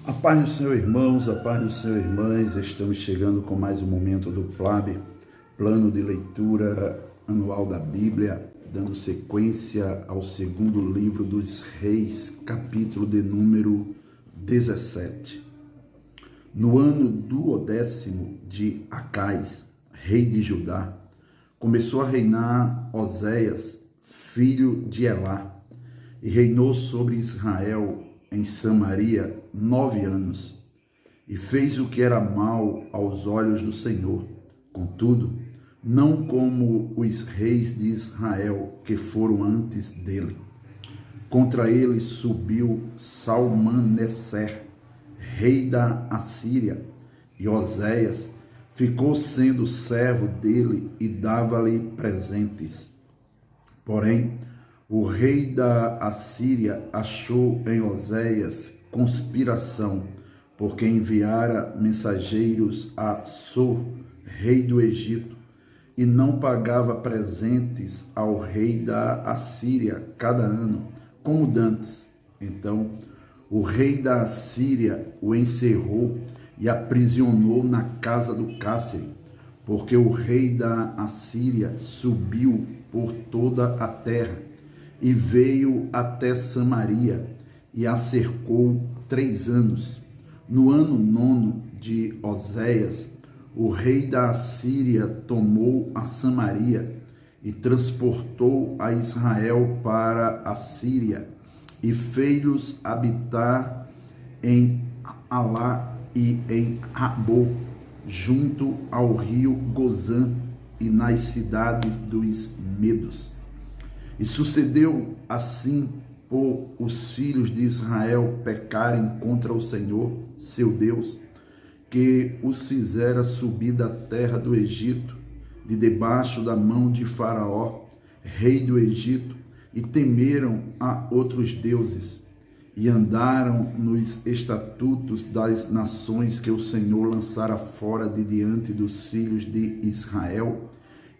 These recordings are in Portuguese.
A paz do Senhor, irmãos, a paz do Senhor, irmãs. Estamos chegando com mais um momento do PLAB, Plano de Leitura Anual da Bíblia, dando sequência ao segundo livro dos Reis, capítulo de número 17. No ano do 10º de Acais, rei de Judá, começou a reinar Oséias, filho de Elá, e reinou sobre Israel em Samaria 9 anos, e fez o que era mal aos olhos do Senhor. Contudo, não como os reis de Israel que foram antes dele. Contra ele subiu Salmaneser, rei da Assíria, e Oséias ficou sendo servo dele e dava-lhe presentes. Porém, o rei da Assíria achou em Oséias conspiração, porque enviara mensageiros a So, rei do Egito, e não pagava presentes ao rei da Assíria cada ano, como dantes. Então, o rei da Assíria o encerrou e aprisionou na casa do cárcere, porque o rei da Assíria subiu por toda a terra e veio até Samaria e a cercou 3 anos. No ano 9º de Oséias, o rei da Assíria tomou a Samaria e transportou a Israel para a Síria e fez-los habitar em Alá e em Rabô, junto ao rio Gozã e nas cidades dos Medos. E sucedeu assim por os filhos de Israel pecarem contra o Senhor, seu Deus, que os fizera subir da terra do Egito, de debaixo da mão de Faraó, rei do Egito, e temeram a outros deuses, e andaram nos estatutos das nações que o Senhor lançara fora de diante dos filhos de Israel,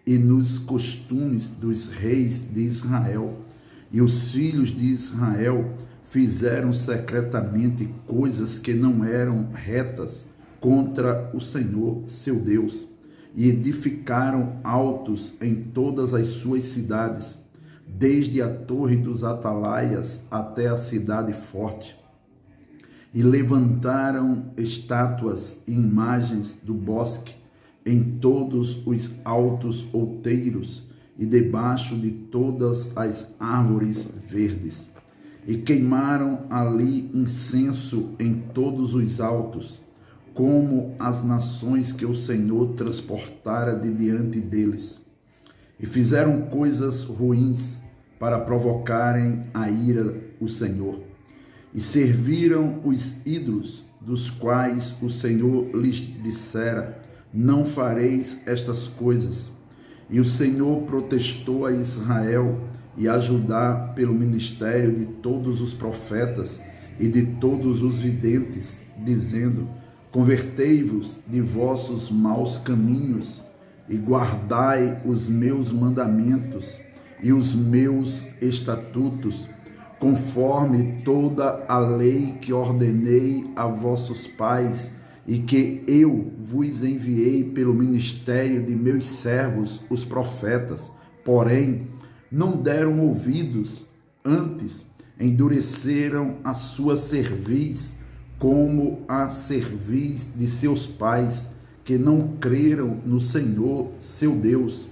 e nos costumes dos reis de Israel. E os filhos de Israel fizeram secretamente coisas que não eram retas contra o Senhor, seu Deus, e edificaram altos em todas as suas cidades, desde a torre dos atalaias até a cidade forte. E levantaram estátuas e imagens do bosque em todos os altos outeiros e debaixo de todas as árvores verdes. E queimaram ali incenso em todos os altos, como as nações que o Senhor transportara de diante deles. E fizeram coisas ruins para provocarem a ira o Senhor. E serviram os ídolos, dos quais o Senhor lhes dissera: não fareis estas coisas. E o Senhor protestou a Israel e a Judá pelo ministério de todos os profetas e de todos os videntes, dizendo: convertei-vos de vossos maus caminhos e guardai os meus mandamentos e os meus estatutos, conforme toda a lei que ordenei a vossos pais e que eu vos enviei pelo ministério de meus servos, os profetas. Porém, não deram ouvidos, antes endureceram a sua cerviz, como a cerviz de seus pais, que não creram no Senhor, seu Deus,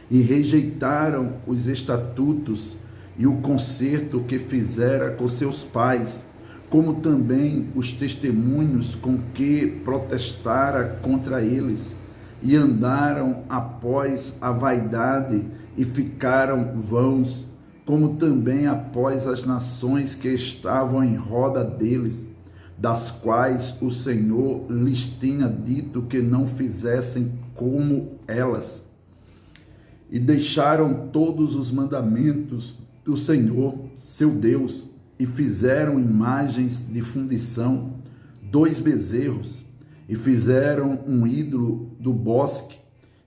e rejeitaram os estatutos e o concerto que fizera com seus pais, como também os testemunhos com que protestara contra eles, e andaram após a vaidade e ficaram vãos, como também após as nações que estavam em roda deles, das quais o Senhor lhes tinha dito que não fizessem como elas. E deixaram todos os mandamentos do Senhor, seu Deus, e fizeram imagens de fundição, 2 bezerros, e fizeram um ídolo do bosque,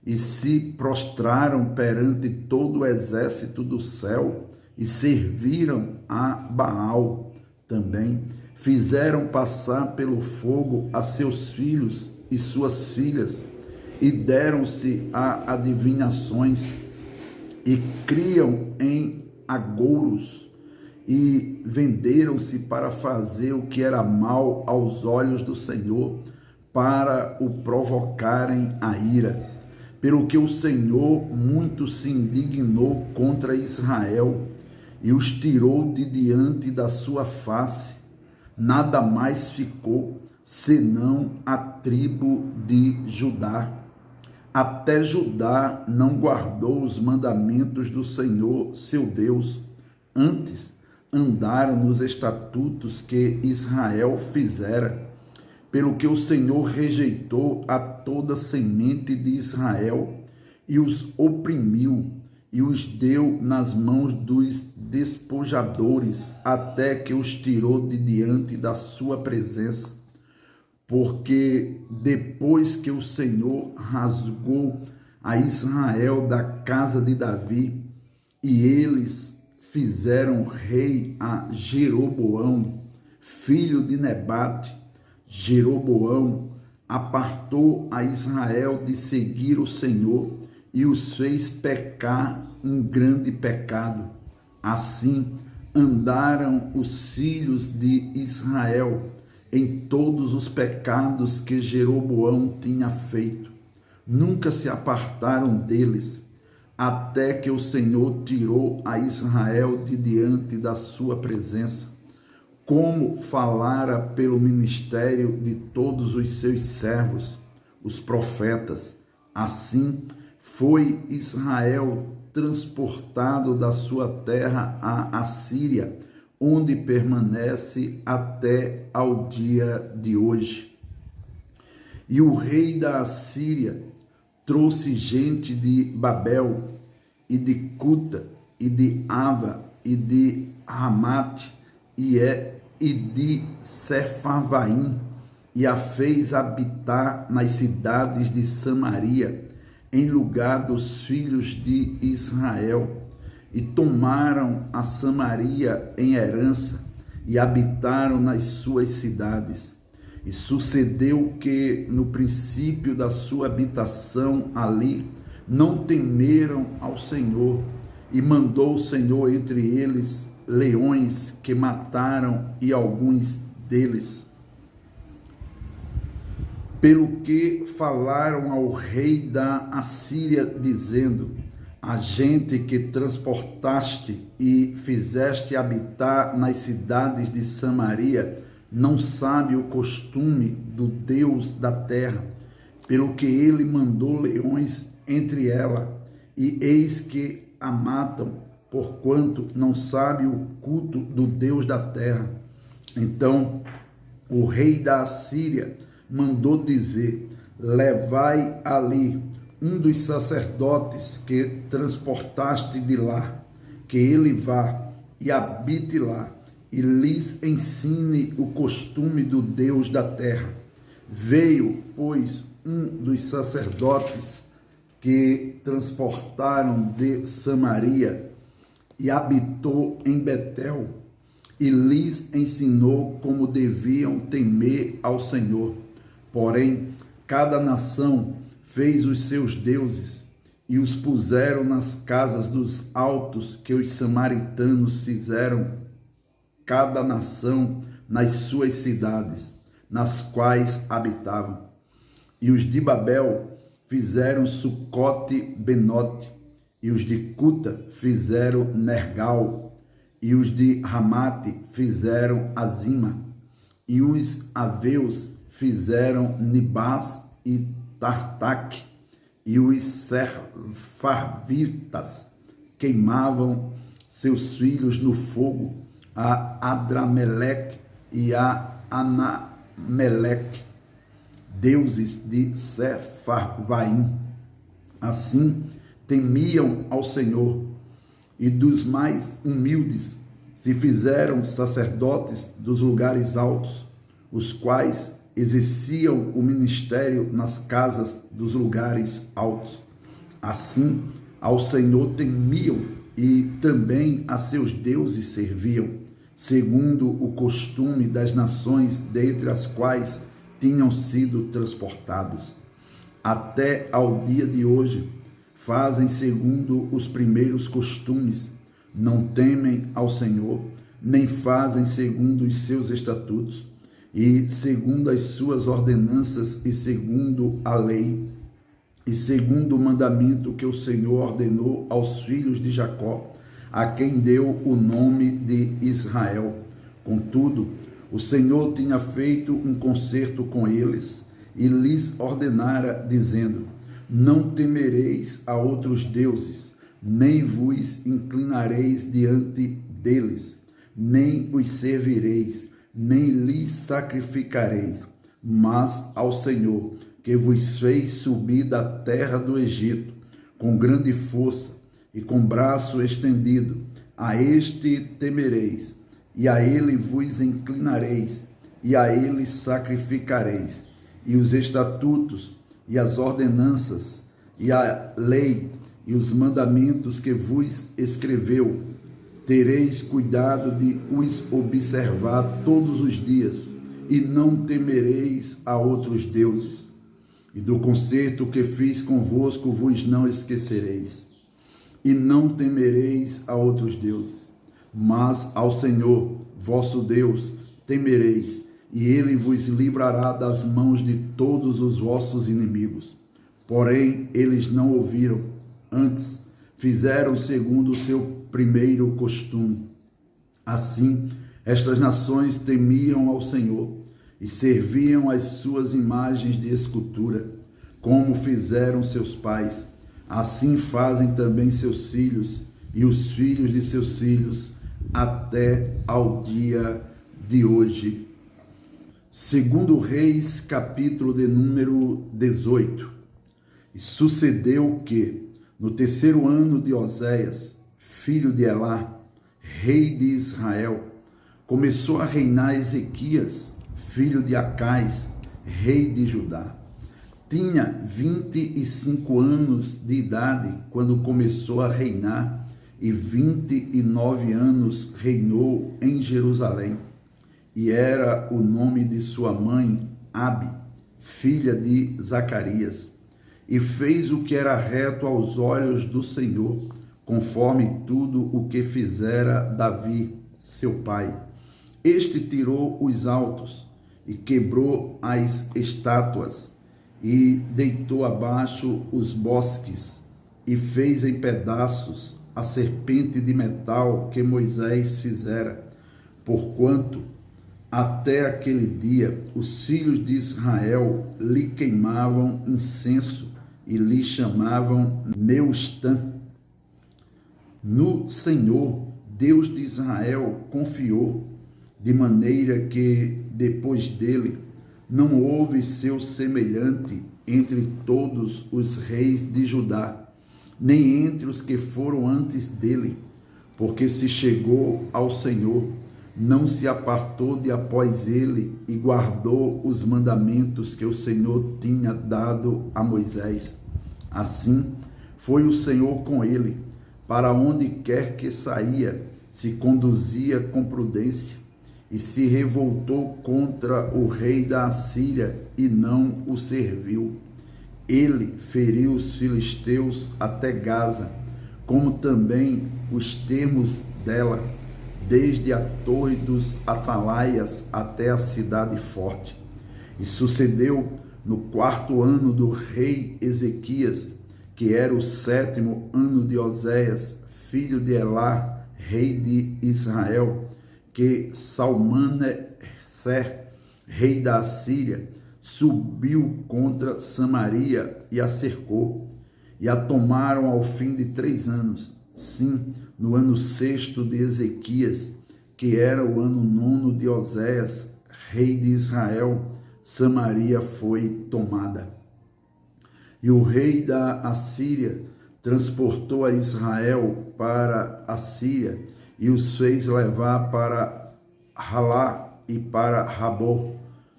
e se prostraram perante todo o exército do céu, e serviram a Baal. Também fizeram passar pelo fogo a seus filhos e suas filhas, e deram-se a adivinhações, e criam em agouros, e venderam-se para fazer o que era mal aos olhos do Senhor, para o provocarem a ira. Pelo que o Senhor muito se indignou contra Israel, e os tirou de diante da sua face. Nada mais ficou, senão a tribo de Judá. Até Judá não guardou os mandamentos do Senhor, seu Deus. Antes, andaram nos estatutos que Israel fizera, pelo que o Senhor rejeitou a toda semente de Israel, e os oprimiu, e os deu nas mãos dos despojadores, até que os tirou de diante da sua presença. Porque depois que o Senhor rasgou a Israel da casa de Davi, e eles fizeram rei a Jeroboão, filho de Nebate, Jeroboão apartou a Israel de seguir o Senhor e os fez pecar um grande pecado. Assim andaram os filhos de Israel em todos os pecados que Jeroboão tinha feito. Nunca se apartaram deles, até que o Senhor tirou a Israel de diante da sua presença, como falara pelo ministério de todos os seus servos, os profetas. Assim foi Israel transportado da sua terra à Assíria, onde permanece até ao dia de hoje. E o rei da Assíria trouxe gente de Babel, e de Cuta, e de Ava, e de Ramate, e de Sefarvaim, e a fez habitar nas cidades de Samaria, em lugar dos filhos de Israel, e tomaram a Samaria em herança, e habitaram nas suas cidades. E sucedeu que, no princípio da sua habitação ali, não temeram ao Senhor, e mandou o Senhor entre eles leões que mataram e alguns deles. Pelo que falaram ao rei da Assíria, dizendo: a gente que transportaste e fizeste habitar nas cidades de Samaria não sabe o costume do Deus da terra, pelo que ele mandou leões entre ela, e eis que a matam, porquanto não sabe o culto do Deus da terra. Então o rei da Assíria mandou dizer: levai ali um dos sacerdotes que transportaste de lá, que ele vá e habite lá, e lhes ensine o costume do Deus da terra. Veio, pois, um dos sacerdotes que transportaram de Samaria, e habitou em Betel, e lhes ensinou como deviam temer ao Senhor. Porém, cada nação fez os seus deuses, e os puseram nas casas dos altos que os samaritanos fizeram, cada nação nas suas cidades, nas quais habitavam. E os de Babel fizeram Sucote-Benote, e os de Cuta fizeram Nergal, e os de Ramate fizeram Azima, e os aveus fizeram Nibás e Tartaque, e os Serfarvitas queimavam seus filhos no fogo, a Adrameleque e a Anameleque, deuses de Sefarvaim. Assim temiam ao Senhor, e dos mais humildes se fizeram sacerdotes dos lugares altos, os quais exerciam o ministério nas casas dos lugares altos. Assim ao Senhor temiam, e também a seus deuses serviam, segundo o costume das nações dentre as quais tinham sido transportados. Até ao dia de hoje, fazem segundo os primeiros costumes, não temem ao Senhor, nem fazem segundo os seus estatutos, e segundo as suas ordenanças, e segundo a lei, e segundo o mandamento que o Senhor ordenou aos filhos de Jacó, a quem deu o nome de Israel. Contudo, o Senhor tinha feito um concerto com eles, e lhes ordenara, dizendo: não temereis a outros deuses, nem vos inclinareis diante deles, nem os servireis, nem lhes sacrificareis, mas ao Senhor, que vos fez subir da terra do Egito, com grande força e com braço estendido, a este temereis, e a ele vos inclinareis, e a ele sacrificareis, e os estatutos, e as ordenanças, e a lei, e os mandamentos que vos escreveu, tereis cuidado de os observar todos os dias, e não temereis a outros deuses. E do concerto que fiz convosco vos não esquecereis, e não temereis a outros deuses, mas ao Senhor, vosso Deus, temereis, e ele vos livrará das mãos de todos os vossos inimigos. Porém, eles não ouviram, antes fizeram segundo o seu primeiro costume. Assim, estas nações temiam ao Senhor e serviam as suas imagens de escultura, como fizeram seus pais. Assim fazem também seus filhos e os filhos de seus filhos até ao dia de hoje. Segundo Reis, capítulo de número 18. E sucedeu que, no terceiro ano de Oséias, filho de Elá, rei de Israel, começou a reinar Ezequias, filho de Acais, rei de Judá. Tinha 25 anos de idade quando começou a reinar, e 29 anos reinou em Jerusalém. E era o nome de sua mãe, Abi, filha de Zacarias. E fez o que era reto aos olhos do Senhor, conforme tudo o que fizera Davi, seu pai. Este tirou os altos e quebrou as estátuas, e deitou abaixo os bosques, e fez em pedaços a serpente de metal que Moisés fizera, porquanto até aquele dia os filhos de Israel lhe queimavam incenso e lhe chamavam Neustã. No Senhor, Deus de Israel, confiou, de maneira que, depois dele, não houve seu semelhante entre todos os reis de Judá, nem entre os que foram antes dele, porque se chegou ao Senhor, não se apartou de após ele e guardou os mandamentos que o Senhor tinha dado a Moisés. Assim, foi o Senhor com ele, para onde quer que saía, se conduzia com prudência, e se revoltou contra o rei da Assíria e não o serviu. Ele feriu os filisteus até Gaza, como também os termos dela, desde a torre dos atalaias até a cidade forte. E sucedeu no 4º ano do rei Ezequias, que era o 7º ano de Oséias, filho de Elá, rei de Israel, que Salmaneser, rei da Assíria, subiu contra Samaria e a cercou, e a tomaram ao fim de 3 anos. Sim, no ano 6º de Ezequias, que era o ano 9º de Oséias, rei de Israel, Samaria foi tomada. E o rei da Assíria transportou a Israel para a Síria e os fez levar para Halá e para Rabor,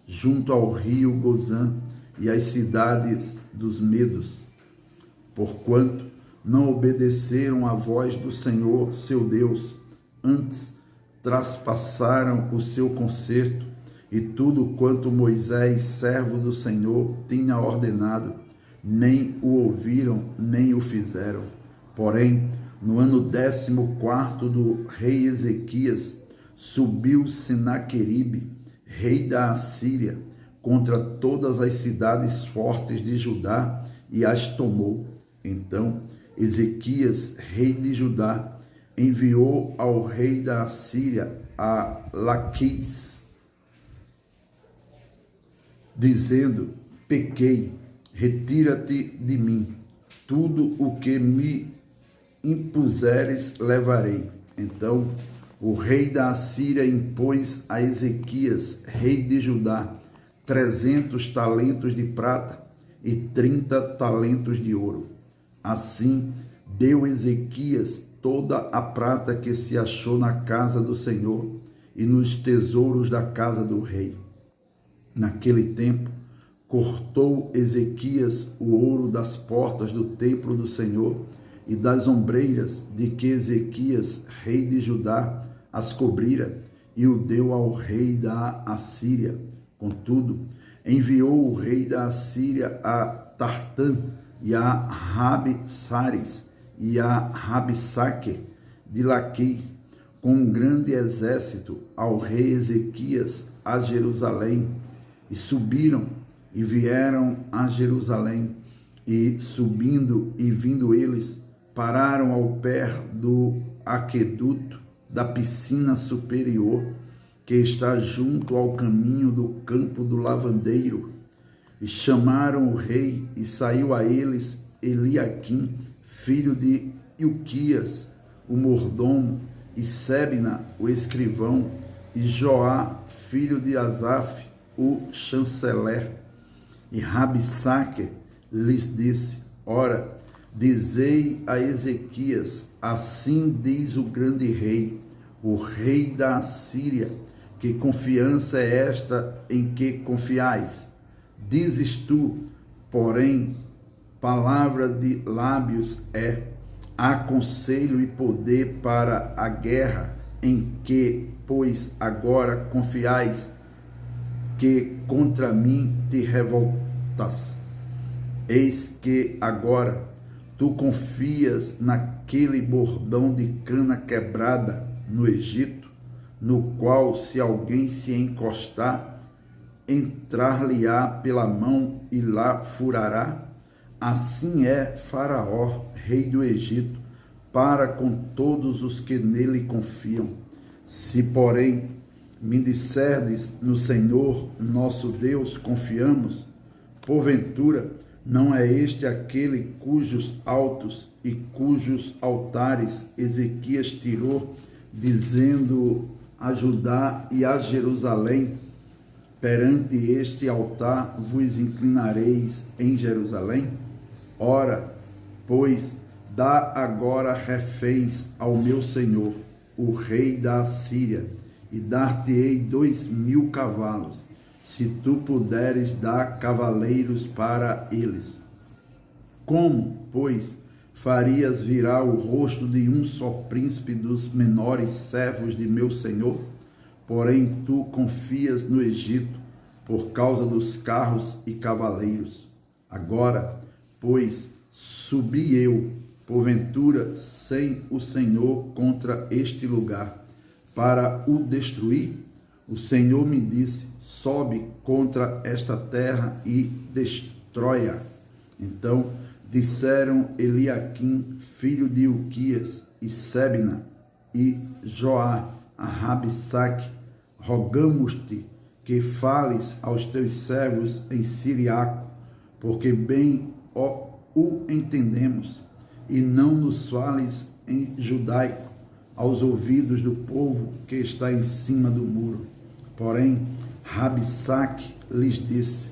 junto ao rio Gozã e às cidades dos Medos, porquanto não obedeceram à voz do Senhor, seu Deus, antes traspassaram o seu concerto e tudo quanto Moisés, servo do Senhor, tinha ordenado, nem o ouviram, nem o fizeram. Porém, no ano 14º do rei Ezequias, subiu Senaqueribe, rei da Assíria, contra todas as cidades fortes de Judá e as tomou. Então, Ezequias, rei de Judá, enviou ao rei da Assíria a Laquis, dizendo: pequei, retira-te de mim, tudo o que me impuseres levarei. Então o rei da Assíria impôs a Ezequias, rei de Judá, 300 talentos de prata e 30 talentos de ouro. Assim deu Ezequias toda a prata que se achou na casa do Senhor e nos tesouros da casa do rei. Naquele tempo, cortou Ezequias o ouro das portas do templo do Senhor e das ombreiras de que Ezequias, rei de Judá, as cobrira, e o deu ao rei da Assíria. Contudo, enviou o rei da Assíria a Tartã e a Rabsares e a Rabsaque de Laquis, com um grande exército, ao rei Ezequias a Jerusalém, e subiram e vieram a Jerusalém, e subindo e vindo eles, pararam ao pé do aqueduto da piscina superior, que está junto ao caminho do campo do lavandeiro, e chamaram o rei, e saiu a eles Eliaquim, filho de Ilquias, o mordomo, e Sebna, o escrivão, e Joá, filho de Asaf, o chanceler. E Rabsaque lhes disse: ora, dizei a Ezequias: assim diz o grande rei, o rei da Assíria, que confiança é esta em que confiais? Dizes tu, porém, palavra de lábios é: há conselho e poder para a guerra, em que, pois, agora confiais, que contra mim te revoltas. Eis que agora tu confias naquele bordão de cana quebrada no Egito, no qual, se alguém se encostar, entrar-lhe-á pela mão e lá furará. Assim é Faraó, rei do Egito, para com todos os que nele confiam. Se, porém, me disserdes: no Senhor nosso Deus confiamos, porventura não é este aquele cujos altos e cujos altares Ezequias tirou, dizendo a Judá e a Jerusalém: perante este altar vos inclinareis em Jerusalém? Ora, pois, dá agora reféns ao meu senhor, o rei da Assíria, e dar-te-ei 2.000 cavalos, se tu puderes dar cavaleiros para eles. Como, pois, farias virar o rosto de um só príncipe dos menores servos de meu senhor? Porém, tu confias no Egito por causa dos carros e cavaleiros. Agora, pois, subi eu, porventura, sem o Senhor contra este lugar, para o destruir? O Senhor me disse: sobe contra esta terra e destrói-a. Então disseram Eliaquim, filho de Ilquias, e Sebna, e Joá, a Rabsaque: rogamos-te que fales aos teus servos em siriaco, porque bem o entendemos, e não nos fales em judaico aos ouvidos do povo que está em cima do muro. Porém, Rabsaque lhes disse: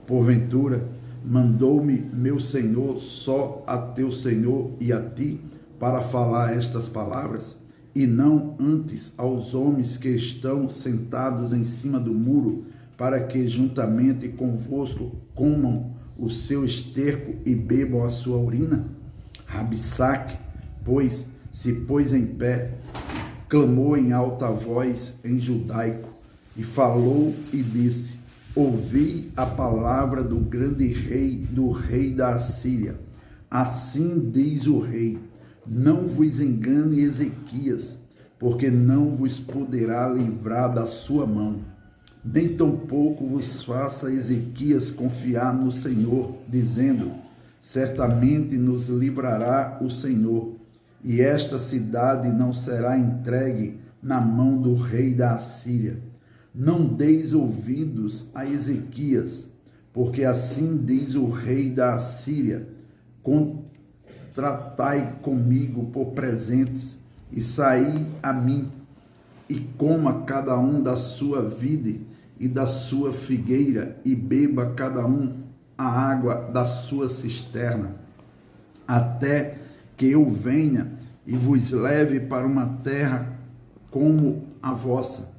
porventura, mandou-me meu senhor só a teu senhor e a ti para falar estas palavras, e não antes aos homens que estão sentados em cima do muro, para que juntamente convosco comam o seu esterco e bebam a sua urina? Rabsaque, pois, se pôs em pé clamou em alta voz em judaico, e falou e disse: ouvi a palavra do grande rei, do rei da Assíria. Assim diz o rei: não vos engane Ezequias, porque não vos poderá livrar da sua mão. Nem tampouco vos faça Ezequias confiar no Senhor, dizendo: certamente nos livrará o Senhor, e esta cidade não será entregue na mão do rei da Assíria. Não deis ouvidos a Ezequias, porque assim diz o rei da Assíria: contratai comigo por presentes, e saí a mim, e coma cada um da sua vide e da sua figueira, e beba cada um a água da sua cisterna, até que eu venha e vos leve para uma terra como a vossa,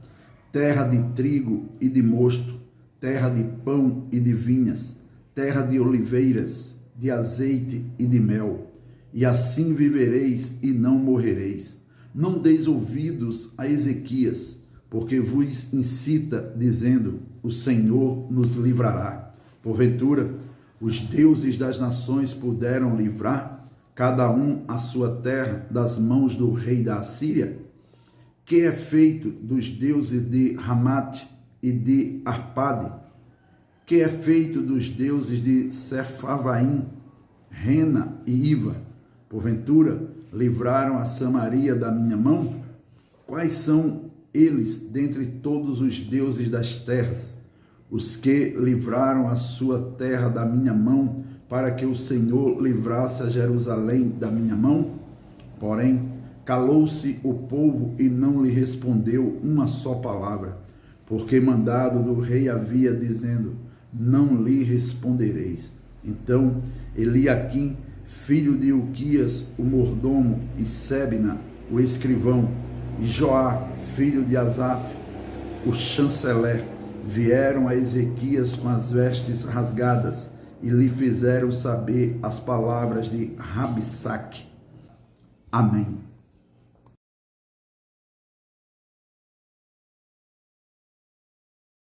terra de trigo e de mosto, terra de pão e de vinhas, terra de oliveiras, de azeite e de mel, e assim vivereis e não morrereis. Não deis ouvidos a Ezequias, porque vos incita, dizendo: o Senhor nos livrará. Porventura, os deuses das nações puderam livrar, cada um a sua terra, das mãos do rei da Assíria? Que é feito dos deuses de Ramate e de Arpade? Que é feito dos deuses de Sepharvaim, Rena e Iva? Porventura, livraram a Samaria da minha mão? Quais são eles dentre todos os deuses das terras, os que livraram a sua terra da minha mão, para que o Senhor livrasse a Jerusalém da minha mão? Porém, calou-se o povo e não lhe respondeu uma só palavra, porque mandado do rei havia, dizendo: não lhe respondereis. Então Eliaquim, filho de Ilquias, o mordomo, e Sebna, o escrivão, e Joá, filho de Asaf, o chanceler, vieram a Ezequias com as vestes rasgadas e lhe fizeram saber as palavras de Rabsaque. Amém.